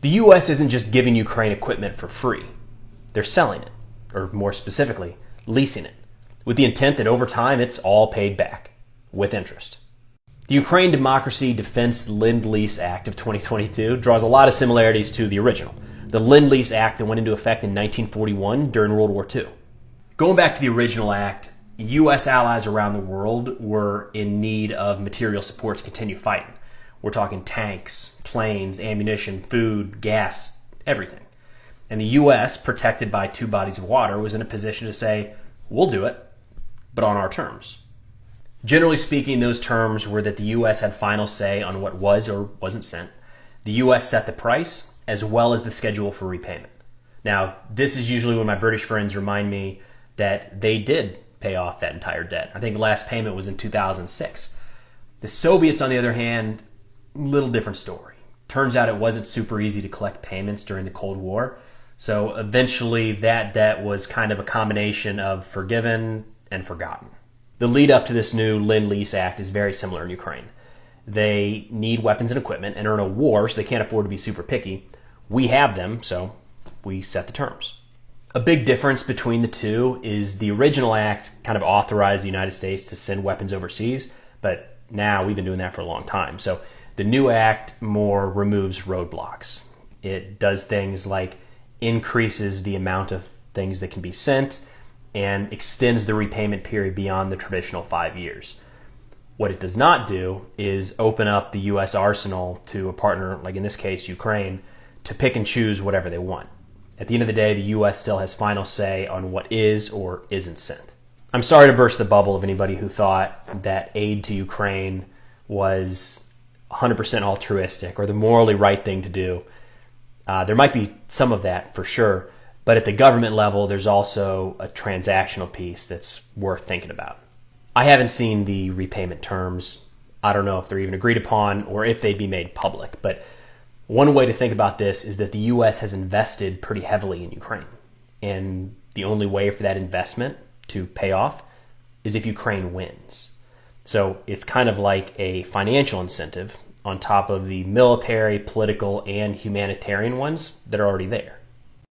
The US isn't just giving Ukraine equipment for free. They're selling it, or more specifically, leasing it, with the intent that over time it's all paid back, with interest. The Ukraine Democracy Defense Lend-Lease Act of 2022 draws a lot of similarities to the original, the Lend-Lease Act that went into effect in 1941 during World War II. Going back to the original act, U.S. allies around the world were in need of material support to continue fighting. We're talking tanks, planes, ammunition, food, gas, everything. And the U.S., protected by two bodies of water, was in a position to say, we'll do it, but on our terms. Generally speaking, those terms were that the U.S. had final say on what was or wasn't sent. The U.S. set the price, as well as the schedule for repayment. Now, this is usually when my British friends remind me that they did pay off that entire debt. I think the last payment was in 2006. The Soviets, on the other hand, little different story. Turns out it wasn't super easy to collect payments during the Cold War. So eventually that debt was kind of a combination of forgiven and forgotten. The lead up to this new Lend-Lease Act is very similar in Ukraine. They need weapons and equipment and are in a war, so they can't afford to be super picky. We have them, so we set the terms. A big difference between the two is the original act kind of authorized the United States to send weapons overseas, but now we've been doing that for a long time. So the new act more removes roadblocks. It does things like increases the amount of things that can be sent and extends the repayment period beyond the traditional 5 years. What it does not do is open up the U.S. arsenal to a partner, like in this case, Ukraine, to pick and choose whatever they want. At the end of the day, the U.S. still has final say on what is or isn't sent. I'm sorry to burst the bubble of anybody who thought that aid to Ukraine was 100% altruistic or the morally right thing to do. There might be some of that for sure, but at the government level, there's also a transactional piece that's worth thinking about. I haven't seen the repayment terms. I don't know if they're even agreed upon or if they'd be made public, but one way to think about this is that the U.S. has invested pretty heavily in Ukraine, and the only way for that investment to pay off is if Ukraine wins. So it's kind of like a financial incentive on top of the military, political, and humanitarian ones that are already there.